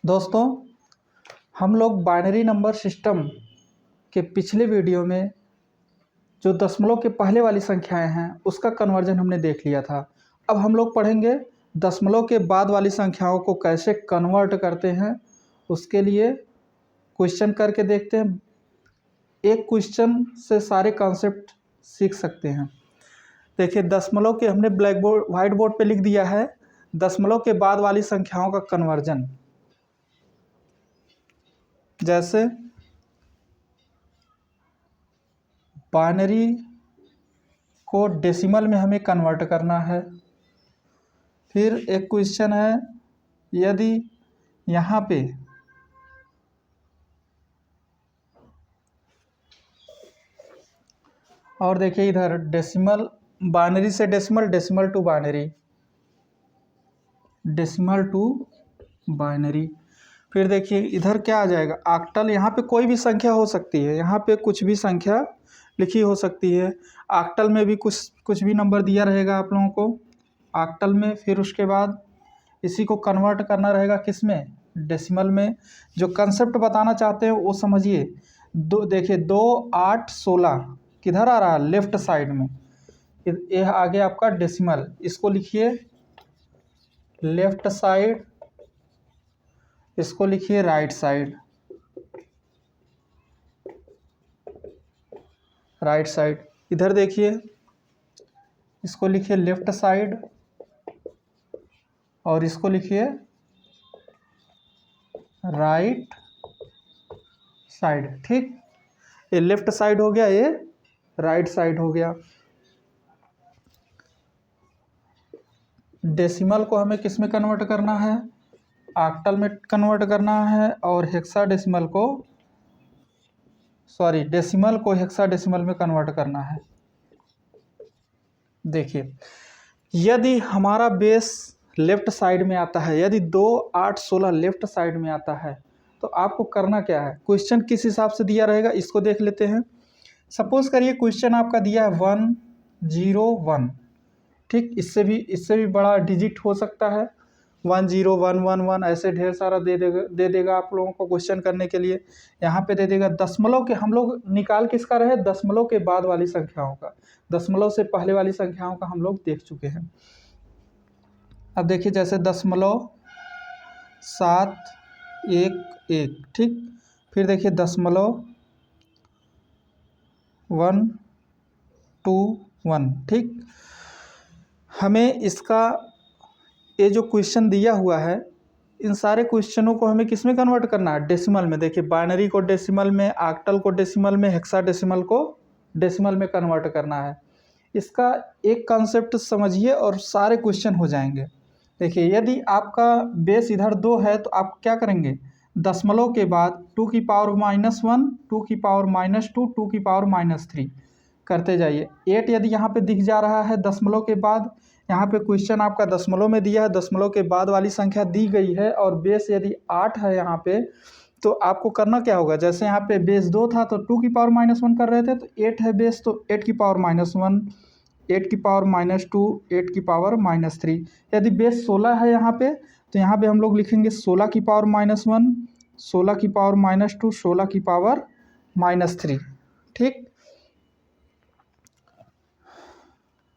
दोस्तों, हम लोग बाइनरी नंबर सिस्टम के पिछले वीडियो में जो दशमलव के पहले वाली संख्याएं हैं उसका कन्वर्जन हमने देख लिया था। अब हम लोग पढ़ेंगे दशमलव के बाद वाली संख्याओं को कैसे कन्वर्ट करते हैं। उसके लिए क्वेश्चन करके देखते हैं। एक क्वेश्चन से सारे कॉन्सेप्ट सीख सकते हैं। देखिए, दशमलव के हमने व्हाइट बोर्ड पे लिख दिया है दशमलव के बाद वाली संख्याओं का कन्वर्जन। जैसे बाइनरी को डेसिमल में हमें कन्वर्ट करना है। फिर एक क्वेश्चन है, यदि यहाँ पे और देखिए इधर डेसिमल, बाइनरी से decimal, decimal to binary, decimal to binary. फिर देखिए इधर क्या आ जाएगा, ऑक्टल। यहाँ पे कोई भी संख्या हो सकती है, यहाँ पे कुछ भी संख्या लिखी हो सकती है। ऑक्टल में भी कुछ भी नंबर दिया रहेगा आप लोगों को ऑक्टल में। फिर उसके बाद इसी को कन्वर्ट करना रहेगा किस में, डेसिमल में। जो कंसेप्ट बताना चाहते हैं वो समझिए। देखिए 2, 8, 16 किधर आ रहा है, लेफ्ट साइड में। ये आगे आपका डेसिमल, इसको लिखिए लेफ्ट साइड, इसको लिखिए राइट साइड। राइट साइड इधर देखिए, इसको लिखिए लेफ्ट साइड और इसको लिखिए राइट साइड। ठीक, ये लेफ्ट साइड हो गया, ये राइट साइड हो गया। डेसिमल को हमें किस में कन्वर्ट करना है, ऑक्टल में कन्वर्ट करना है। और हेक्साडेसिमल को, सॉरी, डेसिमल को हेक्साडेसिमल में कन्वर्ट करना है। देखिए, यदि हमारा बेस लेफ्ट साइड में आता है, यदि 2, 8, 16 लेफ्ट साइड में आता है, तो आपको करना क्या है। क्वेश्चन किस हिसाब से दिया रहेगा इसको देख लेते हैं। सपोज करिए क्वेश्चन आपका दिया है 1, 0, 1। ठीक, इससे भी बड़ा डिजिट हो सकता है। 1, 0, 1, 1, 1 ऐसे ढेर सारा दे देगा आप लोगों को क्वेश्चन करने के लिए। यहाँ पे दे देगा दशमलव के, हम लोग निकाल किसका रहे, दशमलव के बाद वाली संख्याओं का। दशमलव से पहले वाली संख्याओं का हम लोग देख चुके हैं। अब देखिए जैसे 0.711, ठीक। फिर देखिए 0.121, ठीक। हमें इसका ये जो क्वेश्चन दिया हुआ है, इन सारे क्वेश्चनों को हमें किस में कन्वर्ट करना है, डेसिमल में। देखिए बाइनरी को डेसिमल में, ऑक्टल को डेसिमल में, हेक्साडेसिमल को डेसिमल में कन्वर्ट करना है। इसका एक कॉन्सेप्ट समझिए और सारे क्वेश्चन हो जाएंगे। देखिए यदि आपका बेस इधर 2 है तो आप क्या करेंगे, दशमलव के बाद 2 की पावर -1, 2 की पावर -2, 2 की पावर -3 करते जाइए। 8 यदि यहाँ पे दिख जा रहा है दशमलव के बाद, यहाँ पे क्वेश्चन आपका दशमलव में दिया है, दशमलव के बाद वाली संख्या दी गई है और बेस यदि 8 है यहाँ पे, तो आपको करना क्या होगा। जैसे यहाँ पे बेस 2 था तो 2 की पावर -1 कर रहे थे, तो 8 है बेस तो 8 की पावर -1, 8 की पावर -2, 8 की पावर -3। यदि बेस 16 है यहाँ पे, तो यहाँ पे हम लोग लिखेंगे 16 की पावर -1, 16 की पावर -2, 16 की पावर -3। ठीक,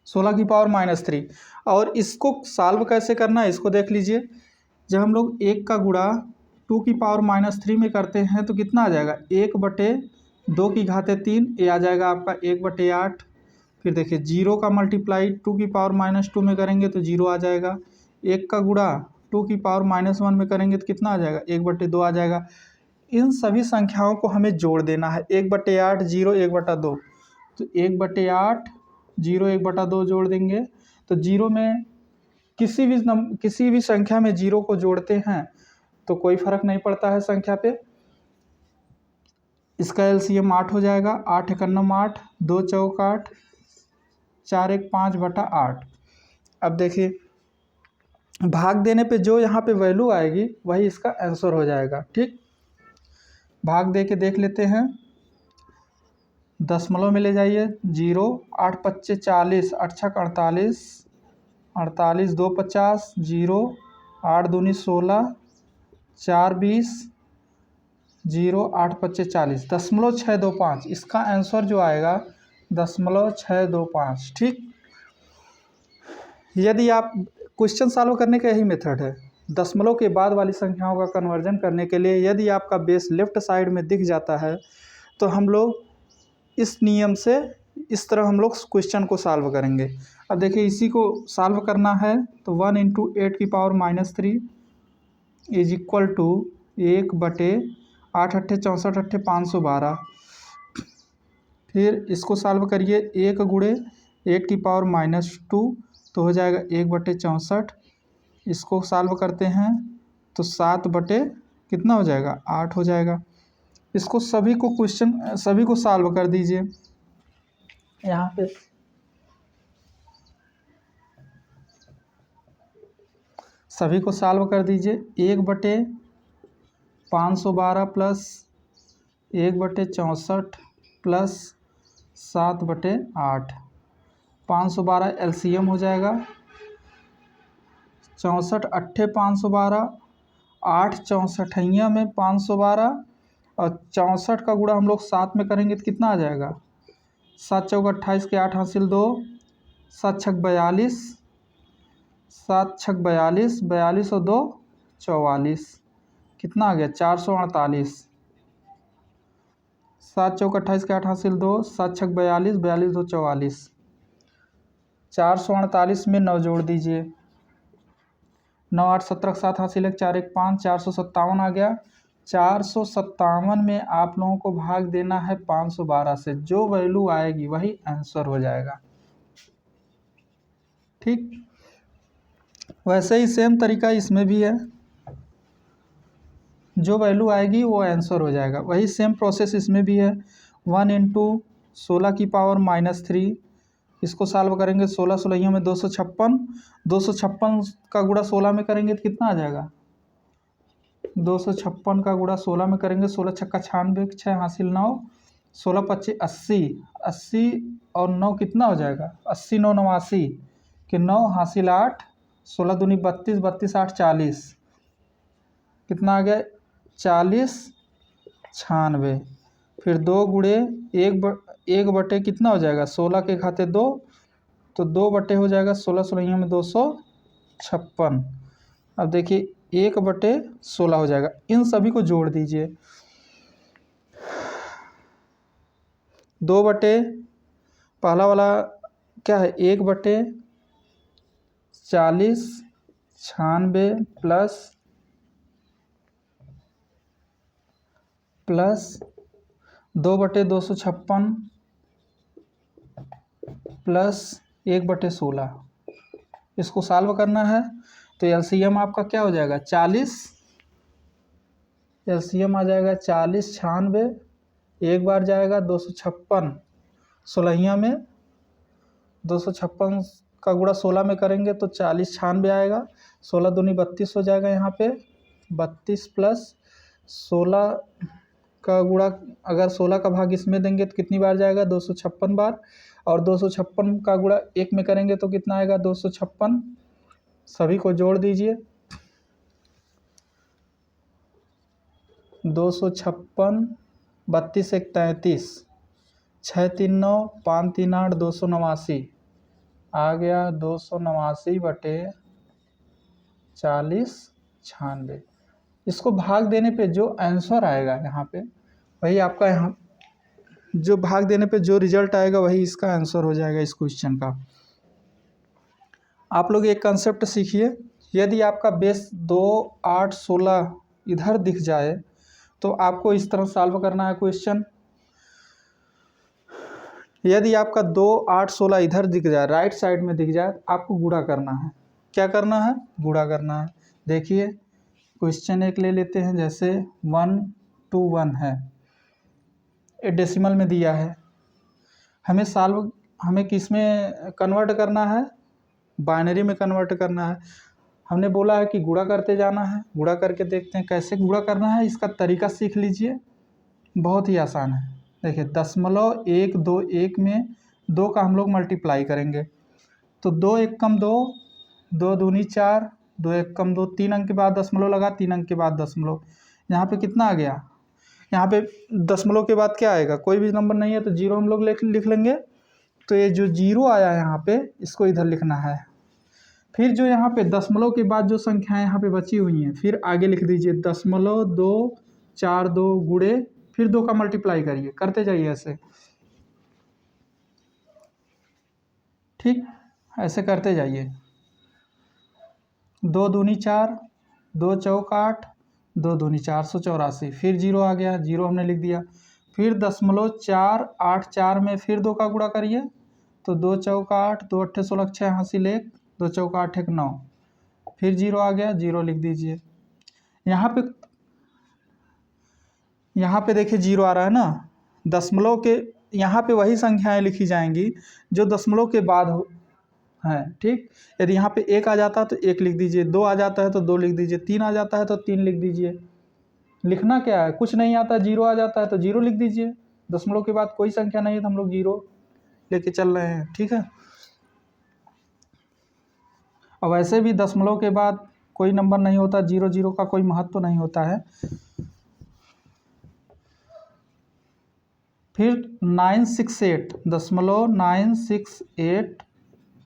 16 की पावर -3। और इसको सॉल्व कैसे करना है इसको देख लीजिए। जब हम लोग 1 का गुणा 2 की पावर -3 में करते हैं तो कितना आ जाएगा, 1/2 की घाते 3, ये आ जाएगा आपका 1/8। फिर देखिए 0 का मल्टीप्लाई 2 की पावर -2 में करेंगे तो 0 आ जाएगा। 1 का गुणा 2 की पावर -1 में करेंगे तो कितना आ जाएगा, 1/2 आ जाएगा। इन सभी संख्याओं को हमें जोड़ देना है, 1/8, 0, 1/2। तो 1/8, 0, 1/2 जोड़ देंगे तो 0 में किसी भी संख्या में 0 को जोड़ते हैं तो कोई फर्क नहीं पड़ता है संख्या पे। इसका एलसीएम 8 हो जाएगा। 8 × 9 = 8, 2 × 8, 4 × 1 = 5/8। अब देखिए भाग देने पे जो यहाँ पे वैल्यू आएगी वही इसका आंसर हो जाएगा। ठीक, भाग दे के देख लेते हैं। दशमलव में ले जाइए 0, 8 × 5 = 40, 8 × 6 = 48, 48, 2 × 50, 0, 8 × 2 = 16, 4 20 0 8 25 40 .625। इसका आंसर जो आएगा 0.625। ठीक। यदि आप क्वेश्चन सॉल्व करने का यही मेथड है, दशमलव के बाद वाली संख्याओं का कन्वर्जन करने के लिए यदि आपका बेस लेफ्ट साइड में दिख जाता है तो हम लोग इस नियम से इस तरह हम लोग क्वेश्चन को सॉल्व करेंगे। अब देखिए इसी को सॉल्व करना है तो 1 × 8⁻³ इज इक्वल टू 1/8 8 64 8 512। फिर इसको सॉल्व करिए 1 × 8⁻² तो हो जाएगा 1/64। इसको सॉल्व करते हैं तो 7 बटे कितना हो जाएगा 8 हो जाएगा। इसको सभी को सॉल्व कर दीजिए। यहाँ पे सभी को सॉल्व कर दीजिए। 1/512 प्लस 1/64 प्लस 7/8। 512 एलसीएम हो जाएगा। 64 अट्ठे 512, 8 64 में 512 और 64 का गुणा हम लोग 7 में करेंगे तो कितना आ जाएगा 7 चौक 28 के 8 हासिल 2, 7 छक 42, 7 छक 42, 42 और 2 44। कितना आ गया 448। 7 चौक 28 के 8 हासिल 2, 7 छक 42, 42 2 44। 448 में 9 जोड़ दीजिए। 9 8 17 7 हासिल 1 4 1 5, 457 आ गया। 457 में आप लोगों को भाग देना है 512 से, जो वैल्यू आएगी वही आंसर हो जाएगा। ठीक। वैसे ही सेम तरीका इसमें भी है, जो वैल्यू आएगी वो आंसर हो जाएगा। वही सेम प्रोसेस इसमें भी है। 1 × 16⁻³ इसको सॉल्व करेंगे। 16 16 में 256, 256 का गुणा 16 में करेंगे तो कितना आ जाएगा 256 का गुणा 16 में करेंगे। 16 छक्का 96, 6 हासिल 9, 16 25 80, 80 और 9 कितना हो जाएगा 80 9 89 कि 9 हासिल 8, 16 दूनी 32, 32 8 40। कितना आ गया 40 96। फिर 2 गुणे 1 बटे कितना हो जाएगा 16 के खाते 2 तो 2 बटे हो जाएगा 16 16 में 256। अब देखिए 1/16 हो जाएगा। इन सभी को जोड़ दीजिए। 2 बटे पहला वाला क्या है 1/40 96 प्लस 2/256 प्लस 1/16। इसको सॉल्व करना है तो एलसीएम आपका क्या हो जाएगा 40। एलसीएम आ जाएगा 40 96। एक बार जाएगा 256 16 में 256 का गुणा 16 में करेंगे तो 40 96 आएगा। 16 दूनी 32 हो जाएगा। यहाँ पे 32 प्लस 16 का गुणा अगर 16 का भाग इसमें देंगे तो कितनी बार जाएगा 256 बार। और 256 का गुणा 1 में करेंगे तो कितना आएगा 256। सभी को जोड़ दीजिए। 256 32 1 33, 6 3 9 5 3 8 289 आ गया 289/40 96। इसको भाग देने पे जो आंसर आएगा यहाँ पे वही आपका यहाँ जो भाग देने पे जो रिजल्ट आएगा वही इसका आंसर हो जाएगा इस क्वेश्चन का। आप लोग एक कंसेप्ट सीखिए। यदि आपका बेस 2 8 16 इधर दिख जाए तो आपको इस तरह सॉल्व करना है क्वेश्चन। यदि आपका 2 8 16 इधर दिख जाए राइट साइड में दिख जाए आपको गुणा करना है। क्या करना है गुणा करना है। देखिए क्वेश्चन एक ले लेते हैं, जैसे 1 2 1 है, ये डेसिमल में दिया है। हमें किस में कन्वर्ट करना है बाइनरी में कन्वर्ट करना है। हमने बोला है कि गुणा करते जाना है। गुणा करके देखते हैं कैसे गुणा करना है। इसका तरीका सीख लीजिए, बहुत ही आसान है। देखिए 0.121 में 2 का हम लोग मल्टीप्लाई करेंगे तो 2 1 कम 2, 2 दूनी 4, 2 1 कम 2, 3 अंक के बाद दशमलव लगा, 3 अंक के बाद दशमलव। यहाँ पे कितना आ गया, यहाँ पे दशमलव के बाद क्या आएगा, कोई भी नंबर नहीं है तो जीरो हम लोग लिख लेंगे। तो ये जो जीरो आया यहाँ पे, इसको इधर लिखना है। फिर जो यहाँ पे दशमलव के बाद जो संख्याएं यहाँ पे बची हुई हैं, फिर आगे लिख दीजिए 0.2 4 2 गुणे, फिर 2 का मल्टीप्लाई करिए, करते जाइए ऐसे, ठीक, ऐसे करते जाइए। 2 दूनी 4, 2 चौक 8, 2 दूनी 484, फिर जीरो आ गया, जीरो हमने लिख दिया। फिर 0.484 में फिर 2 का गुणा करिए, तो 2 चौक 8, 2 अट्ठे 16 6 हासिल 1, 2 चौक 8 1 9, फिर जीरो आ गया, जीरो लिख दीजिए। यहाँ पे देखिए जीरो आ रहा है ना, दशमलव के यहाँ पे वही संख्याएं लिखी जाएंगी जो दशमलव के बाद हैं, ठीक। यदि यहाँ पे 1 आ जाता है तो 1 लिख दीजिए, 2 आ जाता है तो 2 लिख दीजिए, 3 आ जाता है तो 3 लिख दीजिए। लिखना क्या है, कुछ नहीं आता, जीरो आ जाता है तो जीरो लिख दीजिए। दशमलव के बाद कोई संख्या नहीं है तो हम लोग जीरो लेके चल रहे हैं, ठीक है। और वैसे भी दशमलव के बाद कोई नंबर नहीं होता, जीरो जीरो का कोई महत्व नहीं होता है। फिर 968, 0.968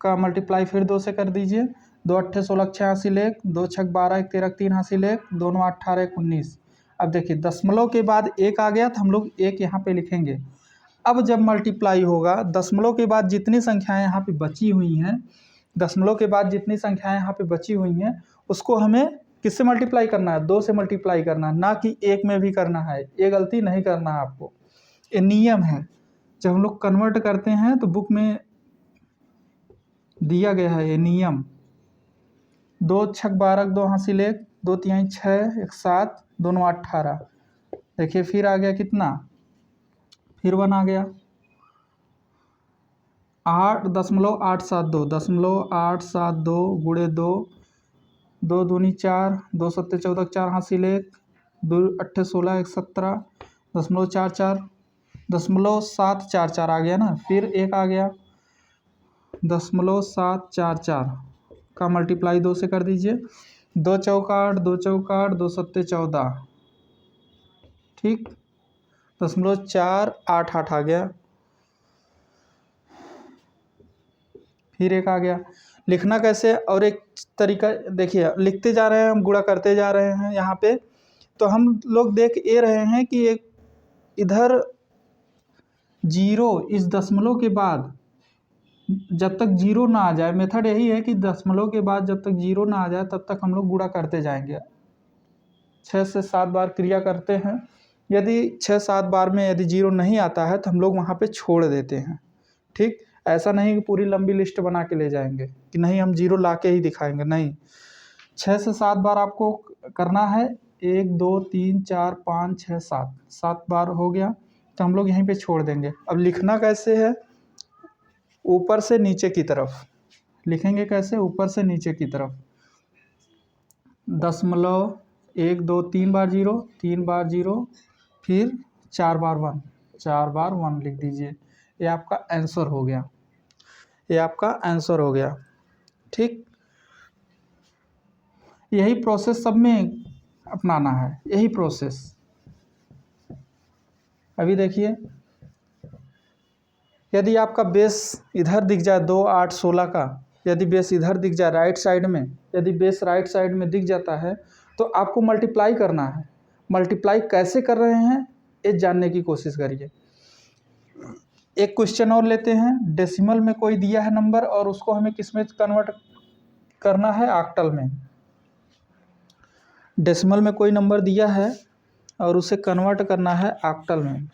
का मल्टीप्लाई फिर 2 से कर दीजिए। 2 अट्ठे 16 6 हासिल 1, 2 छक 12 1 13 3 हासिल 1, 2 9 18 1 19। अब देखिए दशमलव के बाद 1 आ गया तो हम लोग 1 यहाँ पे लिखेंगे। अब जब मल्टीप्लाई होगा, दशमलव के बाद जितनी संख्याएं यहाँ पे बची हुई हैं, दशमलव के बाद जितनी संख्याएं यहाँ पे बची हुई हैं, उसको हमें किससे मल्टीप्लाई करना है, 2 से मल्टीप्लाई करना है, ना कि 1 में भी करना है। ये गलती नहीं करना है आपको, ये नियम है। जब हम लोग कन्वर्ट करते हैं तो बुक में दिया गया है ये नियम। 2 छक 12 2 हासिल 1, 2 तिहाई 6 1 7, 2 9 18। देखिए फिर आ गया कितना, फिर 1 आ गया। 8.872, 0.872 गुणे 2, 2 दूनी 4, 2 सत्ते 14 4 हासिल 1, 2 अट्ठे 16 1 17, 0.44, 0.744 आ गया ना। फिर 1 आ गया, 0.744 का मल्टीप्लाई 2 से कर दीजिए। 2 चौक 8, 2 चौक 8, 2 सत्ते 14, ठीक, 0.488 आ गया। फिर 1 आ गया। लिखना कैसे, और एक तरीका देखिए, लिखते जा रहे हैं हम, गुणा करते जा रहे हैं यहाँ पे, तो हम लोग देख ये रहे हैं कि एक इधर जीरो, इस दशमलव के बाद जब तक जीरो ना आ जाए, मेथड यही है कि दशमलव के बाद जब तक जीरो ना आ जाए तब तक हम लोग गुणा करते जाएंगे। 6 से 7 बार क्रिया करते हैं। यदि 6-7 बार में यदि जीरो नहीं आता है तो हम लोग वहाँ पे छोड़ देते हैं, ठीक। ऐसा नहीं कि पूरी लंबी लिस्ट बना के ले जाएंगे कि नहीं हम जीरो ला के ही दिखाएंगे, नहीं। 6 से 7 बार आपको करना है। 1 2 3 4 5 6 7, 7 बार हो गया तो हम लोग यहीं पे छोड़ देंगे। अब लिखना कैसे है, ऊपर से नीचे की तरफ लिखेंगे। कैसे, ऊपर से नीचे की तरफ। दशमलव 1 2 3 बार जीरो, 3 बार जीरो, फिर 4 बार 1, 4 बार 1 लिख दीजिए। ये आपका आंसर हो गया, ये आपका आंसर हो गया, ठीक। यही प्रोसेस सब में अपनाना है, यही प्रोसेस। अभी देखिए, यदि आपका बेस इधर दिख जाए 2 8 16 का, यदि बेस इधर दिख जाए राइट साइड में, यदि बेस राइट साइड में दिख जाता है तो आपको मल्टीप्लाई करना है। मल्टीप्लाई कैसे कर रहे हैं ये जानने की कोशिश करिए। एक क्वेश्चन और लेते हैं। डेसिमल में कोई दिया है नंबर और उसको हमें किस में कन्वर्ट करना है, ऑक्टल में। डेसिमल में कोई नंबर दिया है और उसे कन्वर्ट करना है ऑक्टल में।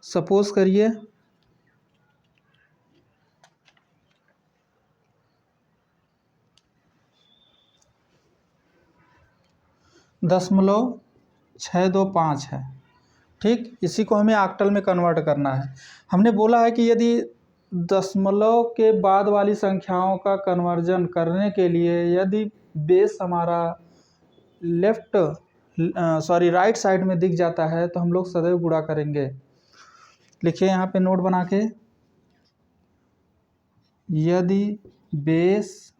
सपोज करिए 0.625 है, ठीक। इसी को हमें ऑक्टल में कन्वर्ट करना है। हमने बोला है कि यदि दशमलव के बाद वाली संख्याओं का कन्वर्जन करने के लिए यदि बेस हमारा राइट साइड में दिख जाता है तो हम लोग सदैव गुणा करेंगे। लिखिए यहाँ पे नोट बना के, यदि बेस,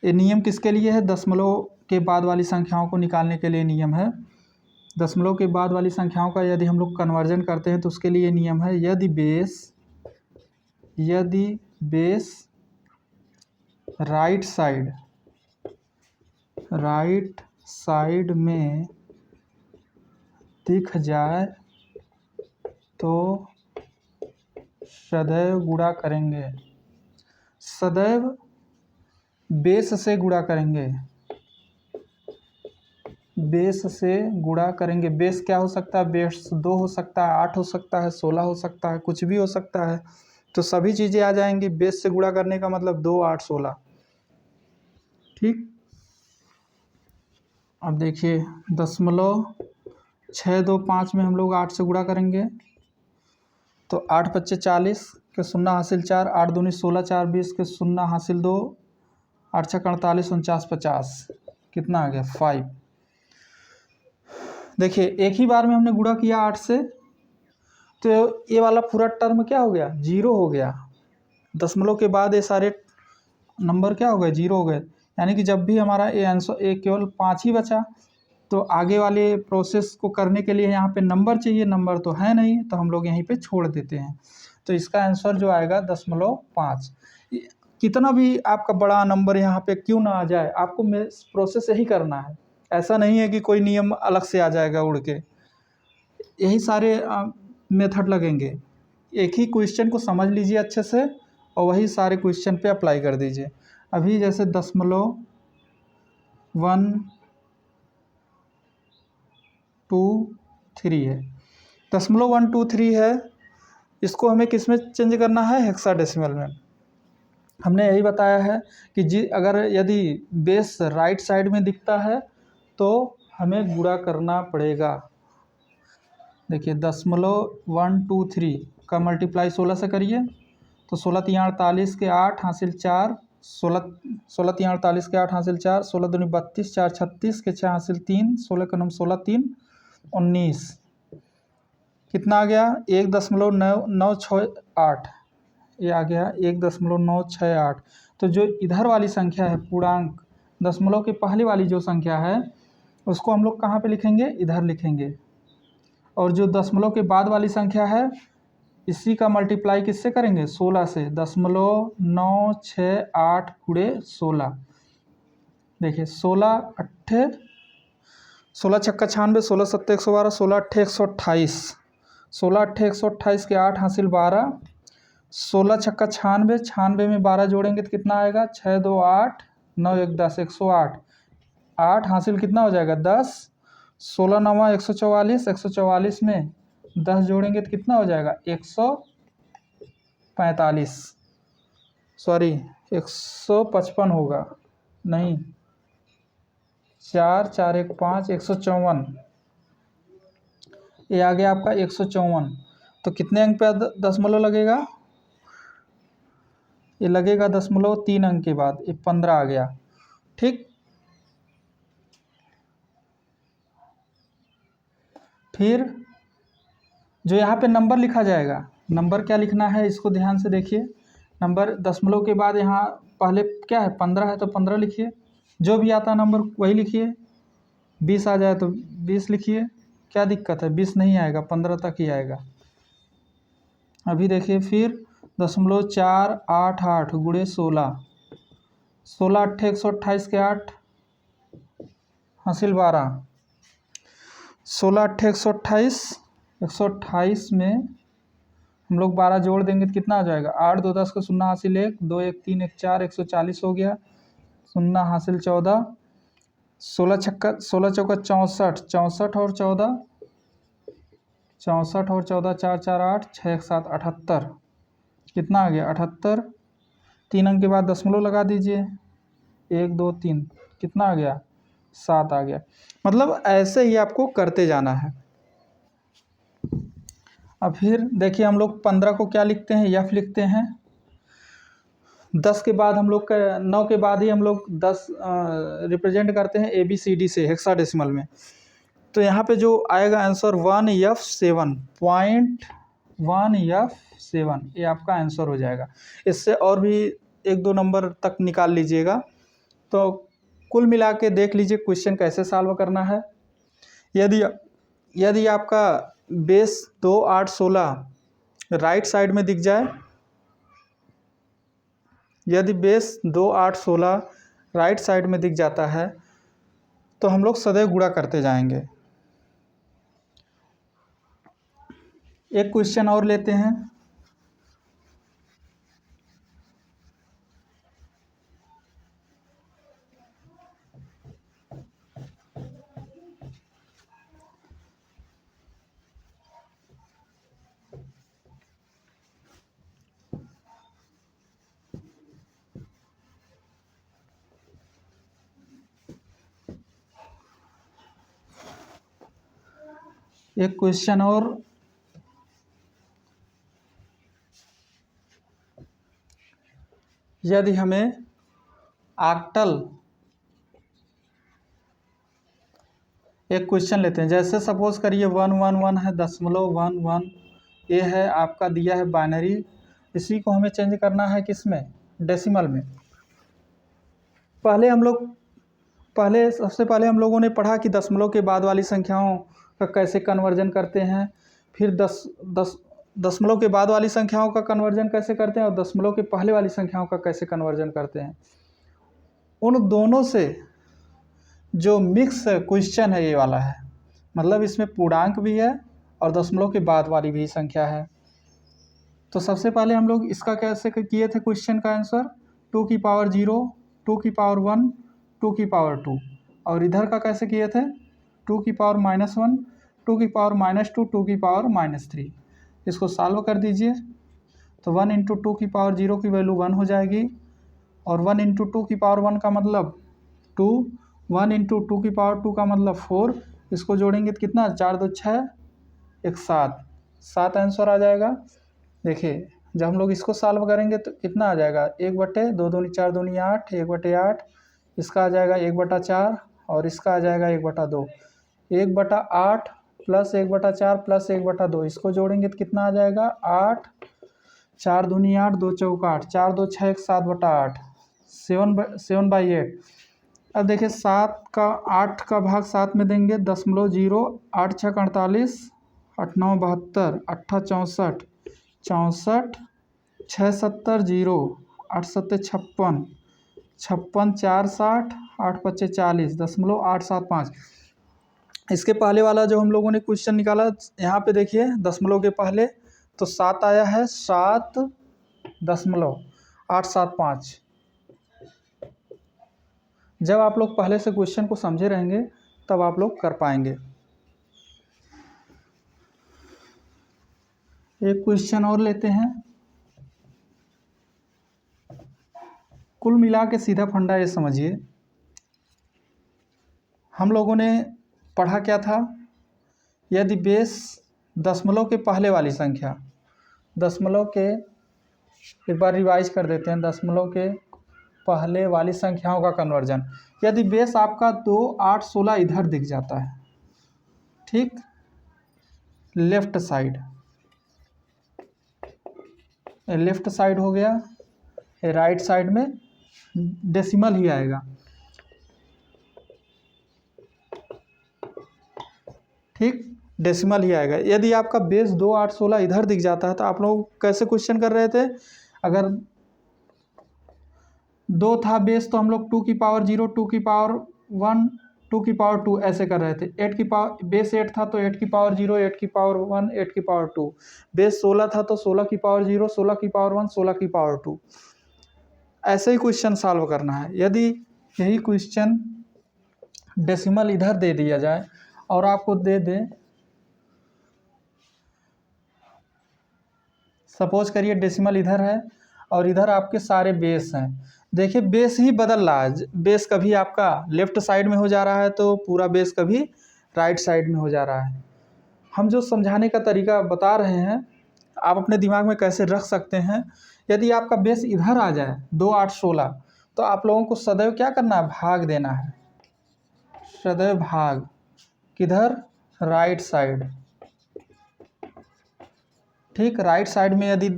ये नियम किसके लिए है? दशमलव के बाद वाली संख्याओं को निकालने के लिए नियम है। दशमलव के बाद वाली संख्याओं का यदि हम लोग कन्वर्जन करते हैं तो उसके लिए नियम है, यदि बेस राइट साइड में दिख जाए तो सदैव गुणा करेंगे, सदैव बेस से गुणा करेंगे, बेस से गुणा करेंगे। बेस क्या हो सकता है? बेस 2 हो सकता है, 8 हो सकता है, 16 हो सकता है, कुछ भी हो सकता है, तो सभी चीज़ें आ जाएंगी। बेस से गुणा करने का मतलब 2, 8, 16। ठीक, अब देखिए 0.625 में हम लोग 8 से गुणा करेंगे तो 8 पच्चे 40 के 0 हासिल 4, 8 दूनी 16, 4 20 के 0 हासिल 2, 8 छक्का 48, 49 50, कितना आ गया? 5। देखिए एक ही बार में हमने गुणा किया 8 से, तो ये वाला पूरा टर्म क्या हो गया? 0 हो गया। दशमलव के बाद ये सारे नंबर क्या हो गए? 0 हो गए। यानी कि जब भी हमारा ये आंसर एक केवल 5 ही बचा, तो आगे वाले प्रोसेस को करने के लिए यहाँ पे नंबर चाहिए, नंबर तो है नहीं, तो हम लोग यहीं पे छोड़ देते हैं। तो इसका आंसर जो आएगा 0.5। कितना भी आपका बड़ा नंबर यहाँ पे क्यों ना आ जाए, आपको प्रोसेस यही करना है। ऐसा नहीं है कि कोई नियम अलग से आ जाएगा उड़ के, यही सारे मेथड लगेंगे। एक ही क्वेश्चन को समझ लीजिए अच्छे से और वही सारे क्वेश्चन पे अप्लाई कर दीजिए। अभी जैसे 0.123 है, 0.123 है, इसको हमें किस में चेंज करना है? हेक्साडेसिमल में। हमने यही बताया है कि अगर यदि बेस राइट साइड में दिखता है तो हमें गुणा करना पड़ेगा। देखिए 0.123 का मल्टीप्लाई 16 से करिए तो 16 तियाँ 48 के 8 हासिल 4, 16 तियाँ 48 के 8 हासिल 4, 16 दूनी 32, 4 36 के 6 हासिल 3, 16 का नम 16 3 19, कितना आ गया? 1.968, ये आ गया 1.968। तो जो इधर वाली संख्या है पूर्णांक, दशमलव के पहले वाली जो संख्या है उसको हम लोग कहाँ पे लिखेंगे? इधर लिखेंगे। और जो दशमलव के बाद वाली संख्या है इसी का मल्टीप्लाई किससे करेंगे? 16 से। 0.968 गुणे 16। देखिए 16 छक्का 96, 16 सत्ते 112, 16 अट्ठे 128, 16 अट्ठे 128 के 8 हासिल 12, 16 छक्का 96, 96 में 12 जोड़ेंगे तो कितना आएगा? 6 2 8, 9 1 10, 108, 8 हासिल कितना हो जाएगा? 10, 16 9 144, 144 में 10 जोड़ेंगे तो कितना हो जाएगा? 145, सॉरी 155 होगा, नहीं 4 4 1 5, 154, ये आ गया आपका 154। तो कितने अंक पे दशमलव लगेगा? ये लगेगा दशमलव 3 अंक के बाद, ये 15 आ गया। ठीक, फिर जो यहाँ पे नंबर लिखा जाएगा, नंबर क्या लिखना है इसको ध्यान से देखिए। नंबर दशमलव के बाद यहाँ पहले क्या है? 15 है तो 15 लिखिए, जो भी आता नंबर वही लिखिए। 20 आ जाए तो 20 लिखिए, क्या दिक्कत है? 20 नहीं आएगा, 15 तक ही आएगा। अभी देखिए फिर 0.488 गुणे 16, 16 अट्ठे 128 के 8 हासिल 12, 16 अट्ठे 128, 128 में हम लोग 12 जोड़ देंगे तो कितना आ जाएगा? 8 2 10 का 0 हासिल 1, 2 1 3 1 4, 140 हो गया, 0 हासिल 14, 16 छक्का 16 चौका 64, 64 और 14, 64 और 14, 4 4 8, 6 1 7 78, कितना आ गया? 78। 3 अंक के बाद दशमलव लगा दीजिए, 1 2 3, कितना आ गया? 7 आ गया। मतलब ऐसे ही आपको करते जाना है। अब फिर देखिए हम लोग 15 को क्या लिखते हैं? एफ लिखते हैं। 10 के बाद हम लोग 9 के बाद ही हम लोग 10 रिप्रेजेंट करते हैं ABCD से हेक्साडेसिमल में। तो यहाँ पे जो आएगा आंसर 1F7.1F7, ये आपका आंसर हो जाएगा। इससे और भी एक दो नंबर तक निकाल लीजिएगा। तो कुल मिला के देख लीजिए क्वेश्चन कैसे सॉल्व करना है। यदि आपका बेस 2 8 16 राइट साइड में दिख जाए, यदि बेस 2 8 16 राइट साइड में दिख जाता है तो हम लोग सदैव गुणा करते जाएंगे। एक क्वेश्चन और लेते हैं। एक क्वेश्चन और, यदि हमें आक्टल, एक क्वेश्चन लेते हैं। जैसे सपोज करिए 111 है, 0.11 ये है आपका दिया है बाइनरी, इसी को हमें चेंज करना है किस में, डेसिमल में। सबसे पहले हम लोगों ने पढ़ा कि दशमलव के बाद वाली संख्याओं का कैसे कन्वर्जन करते हैं, फिर दशमलव के बाद वाली संख्याओं का कन्वर्जन कैसे करते हैं और दशमलव के पहले वाली संख्याओं का कैसे कन्वर्जन करते हैं। उन दोनों से जो मिक्स क्वेश्चन है ये वाला है, मतलब इसमें पूर्णांक भी है और दशमलव के बाद वाली भी संख्या है। तो सबसे पहले हम लोग इसका कैसे किए थे क्वेश्चन का आंसर, 2 की पावर 0, 2 की पावर 1, 2 की पावर 2, और इधर का कैसे किए थे, 2 की पावर -1, 2 की पावर -2, 2 की पावर -3। इसको सॉल्व कर दीजिए तो 1 इंटू 2 की पावर 0 की वैल्यू 1 हो जाएगी, और 1 इंटू 2 की पावर 1 का मतलब 2, 1 इंटू 2 की पावर 2 का मतलब 4। इसको जोड़ेंगे तो कितना, 4 2 6 1 7, 7 आंसर आ जाएगा। देखिए जब हम लोग इसको सॉल्व करेंगे तो कितना आ जाएगा, 1/2 दूनी 4 दूनी 8, 1/8, इसका आ जाएगा 1/4 और इसका आ जाएगा 1/2। 1/8 प्लस 1/4 प्लस 1/2, इसको जोड़ेंगे तो कितना आ जाएगा, 8, 4 दूनी 8, 2 चौका 8, 4 2 6 1 7/8, 7/8। अब देखिए 7 का 8 का भाग 7 में देंगे, 0.0, 8 6 48, 8 9 72, 8 64, 64, 6 70 0, 8 7 56, 56 4 60, 8 5 40, 0.875। इसके पहले वाला जो हम लोगों ने क्वेश्चन निकाला, यहाँ पे देखिए दशमलव के पहले तो 7 आया है, 7.875। जब आप लोग पहले से क्वेश्चन को समझे रहेंगे तब आप लोग कर पाएंगे। एक क्वेश्चन और लेते हैं। कुल मिला के सीधा फंडा ये समझिए, हम लोगों ने पढ़ा क्या था, यदि बेस दशमलव के पहले वाली संख्या, दशमलव के, एक बार रिवाइज कर देते हैं, दशमलव के पहले वाली संख्याओं का कन्वर्जन, यदि बेस आपका 2 8 16 इधर दिख जाता है, ठीक, लेफ्ट साइड हो गया, राइट साइड में डेसिमल ही आएगा, ठीक, डेसिमल ही आएगा। यदि आपका बेस 2 8 16 इधर दिख जाता है तो आप लोग कैसे क्वेश्चन कर रहे थे, अगर 2 था बेस तो हम लोग 2 की पावर 0, 2 की पावर 1, 2 की पावर 2 ऐसे कर रहे थे। 8 की पावर, बेस 8 था तो 8 की पावर 0, 8 की पावर 1, 8 की पावर 2। बेस 16 था तो 16 की पावर 0, 16 की पावर 1, 16 की पावर 2। ऐसे ही क्वेश्चन सॉल्व करना है। यदि यही क्वेश्चन डेसिमल इधर दे दिया जाए और आपको दे दे, सपोज करिए डेसिमल इधर है और इधर आपके सारे बेस हैं, देखिए बेस ही बदल रहा है, बेस कभी आपका लेफ्ट साइड में हो जा रहा है तो पूरा बेस कभी राइट साइड में हो जा रहा है। हम जो समझाने का तरीका बता रहे हैं आप अपने दिमाग में कैसे रख सकते हैं, यदि आपका बेस इधर आ जाए 2 8 16 तो आप लोगों को सदैव क्या करना है, भाग देना है, सदैव भाग, किधर, राइट साइड, ठीक, राइट साइड में यदि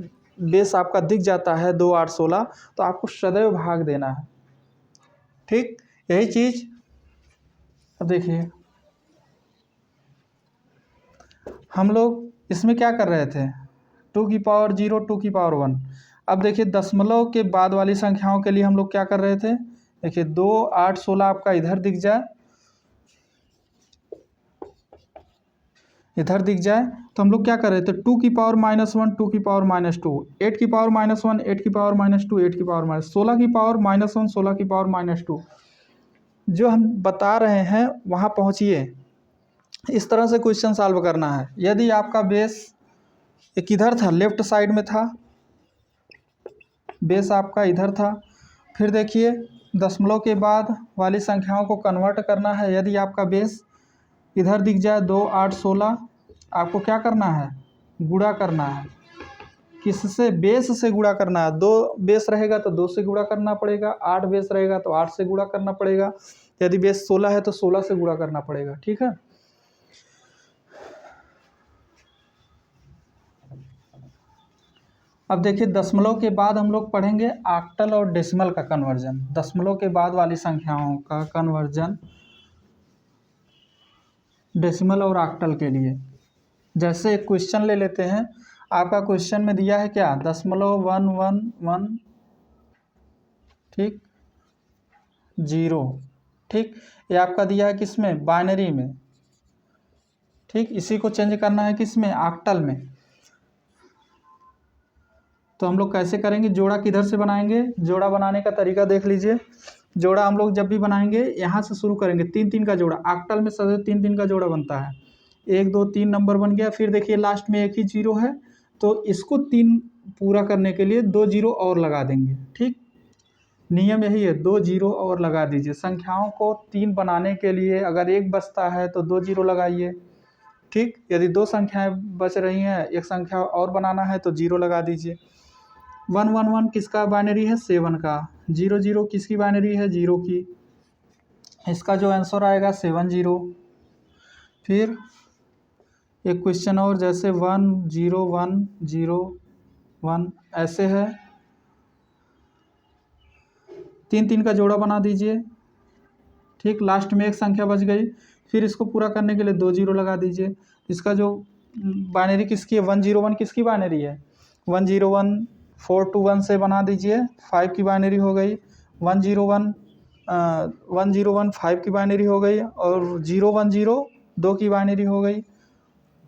बेस आपका दिख जाता है 2 8 16, तो आपको सदैव भाग देना है। ठीक, यही चीज़ अब देखिए हम लोग इसमें क्या कर रहे थे, 2 की पावर 0 2 की पावर 1। अब देखिए दशमलव के बाद वाली संख्याओं के लिए हम लोग क्या कर रहे थे, देखिए 2 8 16 आपका इधर दिख जाए, इधर दिख जाए तो हम लोग क्या कर रहे थे, 2 की पावर -1 2 की पावर -2, 8 की पावर -1 8 की पावर -2 8 की पावर -16 की पावर -1 16 की पावर -2। जो हम बता रहे हैं वहाँ पहुँचिए। इस तरह से क्वेश्चन सॉल्व करना है। यदि आपका बेस एक इधर था, लेफ्ट साइड में था, बेस आपका इधर था, फिर देखिए दशमलव के बाद वाली संख्याओं को कन्वर्ट करना है। यदि आपका बेस इधर दिख जाए 2 8 16, आपको क्या करना है, गुणा करना है। किससे, बेस से गुणा करना है। 2 बेस रहेगा तो 2 से गुणा करना पड़ेगा, 8 बेस रहेगा तो 8 से गुणा करना पड़ेगा, यदि बेस 16 है तो 16 से गुणा करना पड़ेगा। ठीक है, अब देखिए दशमलव के बाद हम लोग पढ़ेंगे ऑक्टल और डेसिमल का कन्वर्जन। दशमलव के बाद वाली संख्याओं का कन्वर्जन डेसिमल और ऑक्टल के लिए। जैसे एक क्वेश्चन ले लेते हैं, आपका क्वेश्चन में दिया है क्या, 0.111, ठीक 0, ठीक, ये आपका दिया है किस में, बाइनरी में। ठीक, इसी को चेंज करना है किस में, ऑक्टल में। तो हम लोग कैसे करेंगे, जोड़ा किधर से बनाएंगे, जोड़ा बनाने का तरीका देख लीजिए। जोड़ा हम लोग जब भी बनाएंगे यहाँ से शुरू करेंगे, 3 3 का जोड़ा। ऑक्टल में सदैव 3 3 का जोड़ा बनता है। 1 2 3 नंबर बन गया, फिर देखिए लास्ट में एक ही जीरो है, तो इसको 3 पूरा करने के लिए 2 जीरो और लगा देंगे। ठीक, नियम यही है, 2 जीरो और लगा दीजिए। संख्याओं को 3 बनाने के लिए अगर 1 बचता है तो 2 जीरो लगाइए। ठीक, यदि 2 संख्याएं बच रही हैं, एक संख्या और बनाना है तो 0 लगा दीजिए। 111 किसका बाइनरी है, 7 का। 00 किसकी बाइनरी है, 0 की। इसका जो आंसर आएगा 70। फिर एक क्वेश्चन और, जैसे 1 0 1 0 1 ऐसे है, 3 3 का जोड़ा बना दीजिए। ठीक, लास्ट में एक संख्या बच गई, फिर इसको पूरा करने के लिए 2 जीरो लगा दीजिए। इसका जो बाइनरी किसकी है, 101 किसकी बाइनरी है, 101 4 2 1 से बना दीजिए, 5 की बाइनरी हो गई। 101 101 5 की बाइनरी हो गई, और 010 2 की बाइनरी हो गई,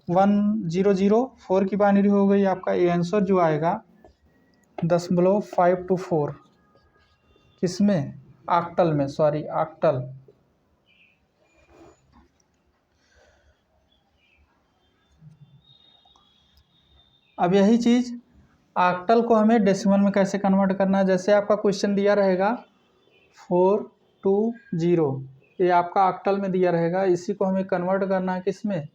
100 4 की बाइनरी हो गई। आपका ये आंसर जो आएगा 0.524 किसमें, ऑक्टल में, सॉरी ऑक्टल। अब यही चीज़ ऑक्टल को हमें डेसिमल में कैसे कन्वर्ट करना है। जैसे आपका क्वेश्चन दिया रहेगा 420, ये आपका ऑक्टल में दिया रहेगा, इसी को हमें कन्वर्ट करना है किसमें,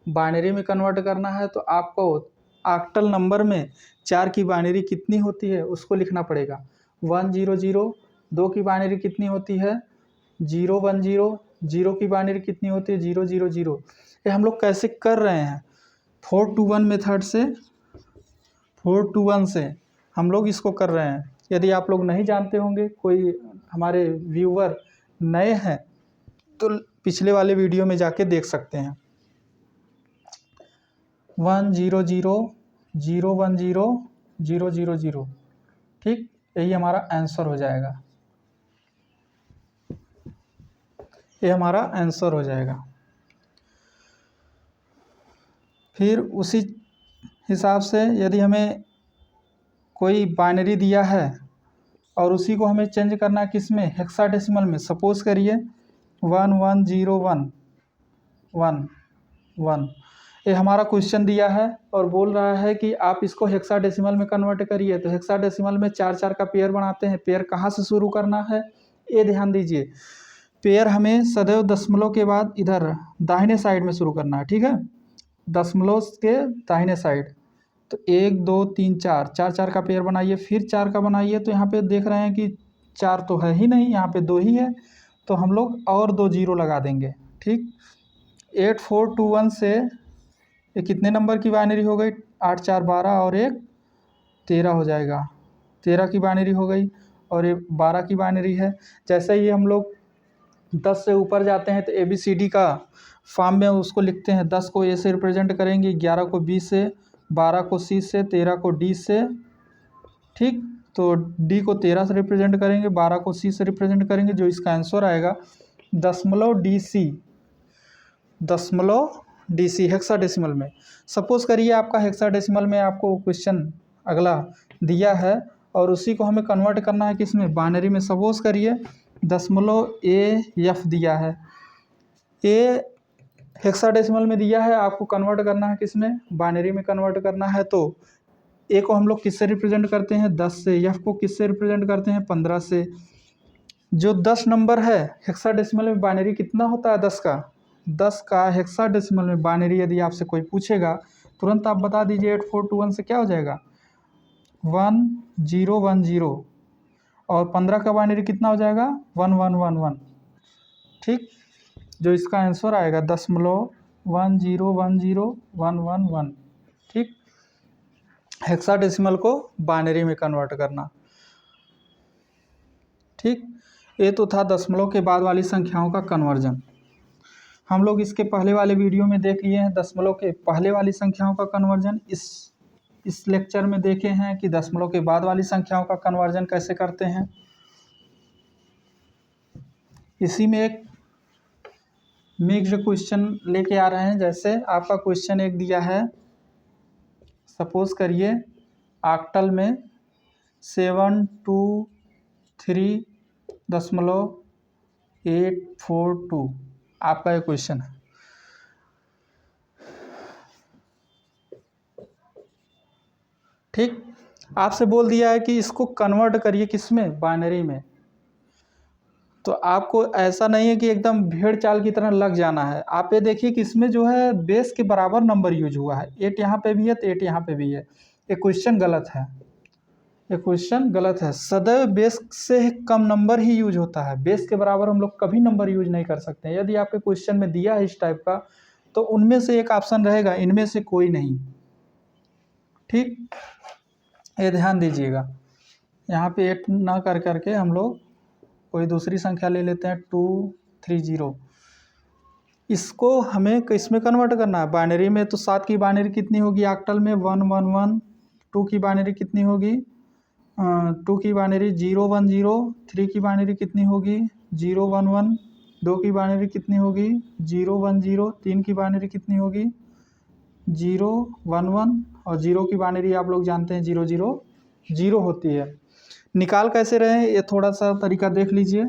बाइनरी में कन्वर्ट करना है। तो आपको ऑक्टल नंबर में 4 की बाइनरी कितनी होती है उसको लिखना पड़ेगा। 100, 2 की बाइनरी कितनी होती है, 010, 0 की बाइनरी कितनी होती है, 000। ये हम लोग कैसे कर रहे हैं, 421 मेथड से, 421 से हम लोग इसको कर रहे हैं। यदि आप लोग नहीं जानते होंगे, कोई हमारे व्यूवर नए हैं, तो पिछले वाले वीडियो में जाके देख सकते हैं। 100 010 000, ठीक, यही हमारा आंसर हो जाएगा, ये हमारा आंसर हो जाएगा। फिर उसी हिसाब से यदि हमें कोई बाइनरी दिया है और उसी को हमें चेंज करना है किस में, हेक्साडेसिमल में। सपोज करिए 1101 1 1, ये हमारा क्वेश्चन दिया है और बोल रहा है कि आप इसको हेक्साडेसिमल में कन्वर्ट करिए। तो हेक्साडेसिमल में 4 4 का पेयर बनाते हैं। पेयर कहाँ से शुरू करना है, ये ध्यान दीजिए। पेयर हमें सदैव दशमलव के बाद इधर दाहिने साइड में शुरू करना है। ठीक है, दशमलव के दाहिने साइड। तो 1 2 3 4 4 4 का पेयर बनाइए, फिर 4 का बनाइए। तो यहाँ पे देख रहे हैं कि 4 तो है ही नहीं, यहाँ पे 2 ही है, तो हम लोग और 2 जीरो लगा देंगे। ठीक, 8421 से ये कितने नंबर की बाइनरी हो गई, 8 4 12 और 1 13 हो जाएगा, 13 की बाइनरी हो गई और ये 12 की बाइनरी है। जैसे ही हम लोग 10 से ऊपर जाते हैं तो ABCD का फॉर्म में उसको लिखते हैं। 10 को A से रिप्रेजेंट करेंगे, 11 को B से, 12 को C से, 13 को D से, ठीक। तो D को 13 से रिप्रेजेंट करेंगे, 12 को C से रिप्रेजेंट करेंगे। जो इसका आंसर आएगा दशमलव DC हेक्साडेसिमल में। सपोज करिए आपका हेक्साडेसिमल में आपको क्वेश्चन अगला दिया है और उसी को हमें कन्वर्ट करना है किसमें, बाइनरी में। सपोज करिए .AF दिया है, A हेक्साडेसिमल में दिया है, आपको कन्वर्ट करना है किसमें, बाइनरी में कन्वर्ट करना है। तो A को हम लोग किससे रिप्रेजेंट करते हैं, 10 से। F को किससे रिप्रेजेंट करते हैं, 15 से। जो 10 नंबर है हेक्साडेसिमल में बाइनरी कितना होता है, 10 का हेक्साडेसिमल में बाइनरी यदि आपसे कोई पूछेगा तुरंत आप बता दीजिए 8421 से क्या हो जाएगा 1010। और 15 का बाइनरी कितना हो जाएगा 1111, ठीक। जो इसका आंसर आएगा 10101011, ठीक। हेक्साडेसिमल को बाइनरी में कन्वर्ट करना, ठीक। ये तो था दशमलव के बाद वाली संख्याओं का कन्वर्जन। हम लोग इसके पहले वाले वीडियो में देख लिए हैं दशमलव के पहले वाली संख्याओं का कन्वर्जन। इस लेक्चर में देखे हैं कि दशमलव के बाद वाली संख्याओं का कन्वर्जन कैसे करते हैं। इसी में एक मिक्स्ड क्वेश्चन लेके आ रहे हैं। जैसे आपका क्वेश्चन एक दिया है, सपोज करिए ऑक्टल में 723.842 आपका ये क्वेश्चन है, ठीक। आपसे बोल दिया है कि इसको कन्वर्ट करिए किसमें, बाइनरी में। तो आपको ऐसा नहीं है कि एकदम भेड़ चाल की तरह लग जाना है। आप ये देखिए कि इसमें जो है बेस के बराबर नंबर यूज हुआ है, 8 यहाँ पे भी है तो 8 यहाँ पे भी है। ये क्वेश्चन गलत है, ये क्वेश्चन गलत है। सदैव बेस से कम नंबर ही यूज होता है, बेस के बराबर हम लोग कभी नंबर यूज नहीं कर सकते हैं। यदि आपके क्वेश्चन में दिया है इस टाइप का तो उनमें से एक ऑप्शन रहेगा, इनमें से कोई नहीं, ठीक। ये ध्यान दीजिएगा। यहाँ पे 8 ना कर करके हम लोग कोई दूसरी संख्या ले लेते हैं 230। इसको हमें किसमें कन्वर्ट करना है, बाइनरी में। तो 7 की बाइनरी कितनी होगी ऑक्टल में 111। 2 की बाइनरी कितनी होगी 2 की बाइनरी 010। 3 की बाइनरी कितनी होगी 011। 2 की बाइनरी कितनी होगी 010। 3 की बाइनरी कितनी होगी 011 और 0 की बाइनरी आप लोग जानते हैं 000 होती है। निकाल कैसे रहे हैं ये थोड़ा सा तरीका देख लीजिए।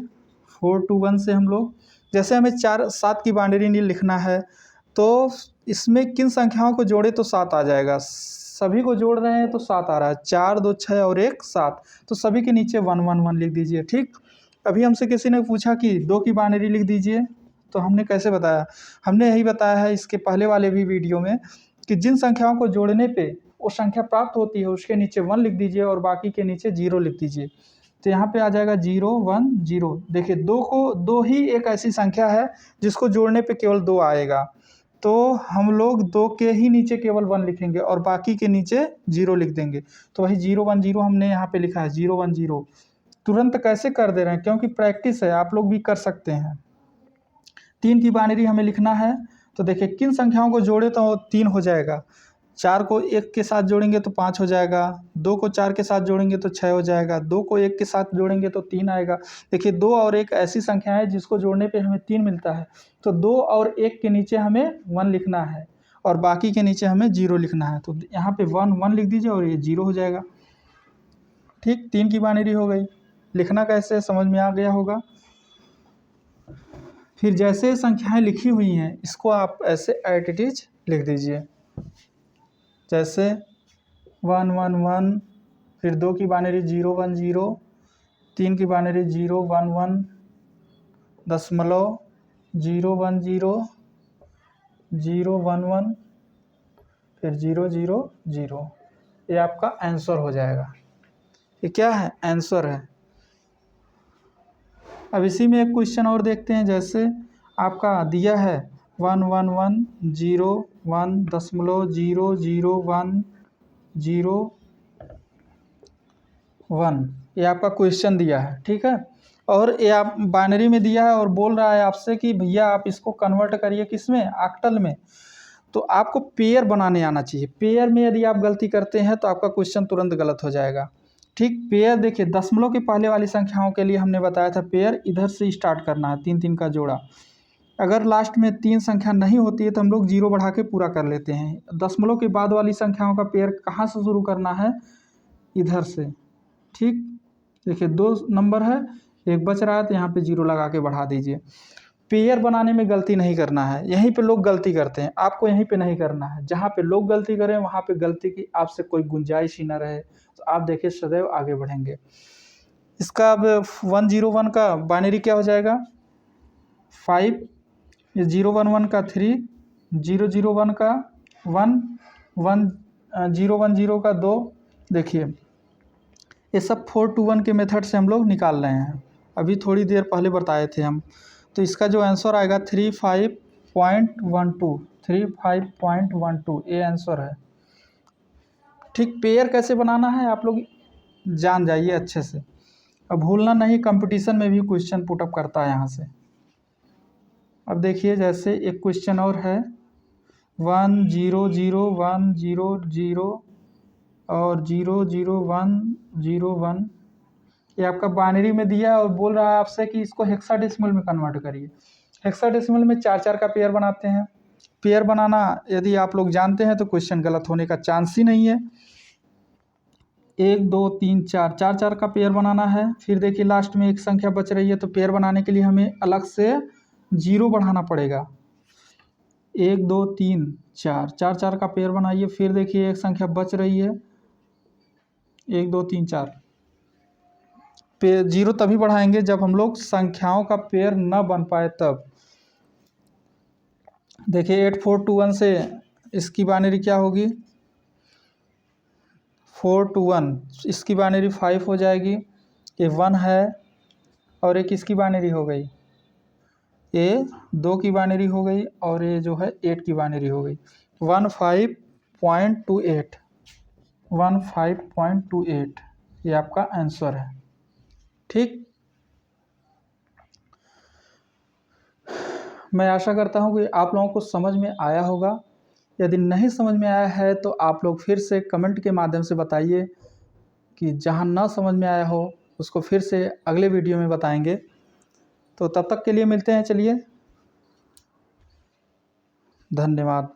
421 से हम लोग, जैसे हमें 7 की बाइनरी नहीं लिखना है तो इसमें किन संख्याओं को जोड़े तो 7 आ जाएगा। सभी को जोड़ रहे हैं तो 7 आ रहा है, 4 2 6 और 1 7। तो सभी के नीचे 111 लिख दीजिए, ठीक। अभी हमसे किसी ने पूछा कि 2 की बाइनरी लिख दीजिए, तो हमने कैसे बताया, हमने यही बताया है इसके पहले वाले भी वीडियो में कि जिन संख्याओं को जोड़ने पे वो संख्या प्राप्त होती है उसके नीचे 1 लिख दीजिए और बाकी के नीचे 0 लिख दीजिए। तो यहाँ पे आ जाएगा 0 1 0। देखिए 2 ही एक ऐसी संख्या है जिसको जोड़ने पे केवल 2 आएगा, तो हम लोग 2 के ही नीचे केवल 1 लिखेंगे और बाकी के नीचे 0 लिख देंगे। तो वही 0 1 0 हमने यहाँ पे लिखा है 0 1 0। तुरंत कैसे कर दे रहे हैं क्योंकि प्रैक्टिस है, आप लोग भी कर सकते हैं। 3 की बाइनरी हमें लिखना है, तो देखिए किन संख्याओं को जोड़े तो 3 हो जाएगा। 4 को 1 के साथ जोड़ेंगे तो 5 हो जाएगा। 2 को 4 के साथ जोड़ेंगे तो 6 हो जाएगा। 2 को 1 के साथ जोड़ेंगे तो 3 आएगा। देखिए 2 और 1 ऐसी संख्या है जिसको जोड़ने पे हमें 3 मिलता है। तो 2 और 1 के नीचे हमें 1 लिखना है और बाकी के नीचे हमें 0 लिखना है। तो यहाँ पे 1 1 लिख दीजिए और ये 0 हो जाएगा, ठीक। 3 की बाइनरी हो गई। लिखना कैसे समझ में आ गया होगा। फिर जैसे संख्याएं लिखी हुई हैं इसको आप ऐसे एज इट इज लिख दीजिए, जैसे 1 1 1। फिर 2 की बाइनरी 0 1 0। 3 की बाइनरी 0 1 1 दशमलव 0 1 0 0 1 1 फिर 0 0 0। ये आपका आंसर हो जाएगा। ये क्या है, आंसर है। अब इसी में एक क्वेश्चन और देखते हैं। जैसे आपका दिया है 1 1 1 0 1 दशमलव 0 0 1 0 1, ये आपका क्वेश्चन दिया है, ठीक है। और ये आप बाइनरी में दिया है और बोल रहा है आपसे कि भैया आप इसको कन्वर्ट करिए किस में, ऑक्टल में। तो आपको पेयर बनाने आना चाहिए। पेयर में यदि आप गलती करते हैं तो आपका क्वेश्चन तुरंत गलत हो जाएगा, ठीक। पेयर देखिए, दशमलव के पहले वाली संख्याओं के लिए हमने बताया था पेयर इधर से स्टार्ट करना है, 3 3 का जोड़ा। अगर लास्ट में 3 संख्या नहीं होती है तो हम लोग 0 बढ़ा के पूरा कर लेते हैं। दशमलव के बाद वाली संख्याओं का पेयर कहाँ से शुरू करना है, इधर से, ठीक। देखिए 2 नंबर है, एक बच रहा है तो यहाँ पे 0 लगा के बढ़ा दीजिए। पेयर बनाने में गलती नहीं करना है, यहीं पे लोग गलती करते हैं, आपको यहीं पे नहीं करना है। जहाँ पे लोग गलती करें वहाँ पे गलती की आपसे कोई गुंजाइश ही ना रहे, तो आप देखिए सदैव आगे बढ़ेंगे। इसका अब 101 का बाइनरी क्या हो जाएगा, 5, ये 011 का 3, 001 का 1, 010 का 2। देखिए ये सब 4 to 1 के मेथड से हम लोग निकाल रहे हैं, अभी थोड़ी देर पहले बताए थे हम। तो इसका जो आंसर आएगा 35.12, 35.12 ये आंसर है, ठीक। पेयर कैसे बनाना है आप लोग जान जाइए अच्छे से, अब भूलना नहीं, कंपटीशन में भी क्वेश्चन पुटअप करता है यहाँ से। अब देखिए जैसे एक क्वेश्चन और है 1 0 0 1 0 0 और 0 0 1 0 1, ये आपका बाइनरी में दिया है और बोल रहा है आपसे कि इसको हेक्साडेसिमल में कन्वर्ट करिए। हेक्साडेसिमल में 4 4 का पेयर बनाते हैं। पेयर बनाना यदि आप लोग जानते हैं तो क्वेश्चन गलत होने का चांस ही नहीं है। 1 2 3 4, 4 4 का पेयर बनाना है। फिर देखिए लास्ट में एक संख्या बच रही है तो पेयर बनाने के लिए हमें अलग से 0 बढ़ाना पड़ेगा। 1 2 3 4, 4 4 का पेयर बनाइए। फिर देखिए एक संख्या बच रही है, 1 2 3 4, पेयर 0 तभी बढ़ाएंगे जब हम लोग संख्याओं का पेयर न बन पाए तब। देखिए 8421 से इसकी बाइनरी क्या होगी, 421, इसकी बाइनरी 5 हो जाएगी। ये 1 है और एक इसकी बाइनरी हो गई, ये 2 की बाइनरी हो गई और ये जो है 8 की बाइनरी हो गई। 15.28, 15.28 ये आपका आंसर है, ठीक। मैं आशा करता हूँ कि आप लोगों को समझ में आया होगा। यदि नहीं समझ में आया है तो आप लोग फिर से कमेंट के माध्यम से बताइए कि जहाँ ना समझ में आया हो उसको फिर से अगले वीडियो में बताएंगे। तो तब तक के लिए मिलते हैं, चलिए, धन्यवाद।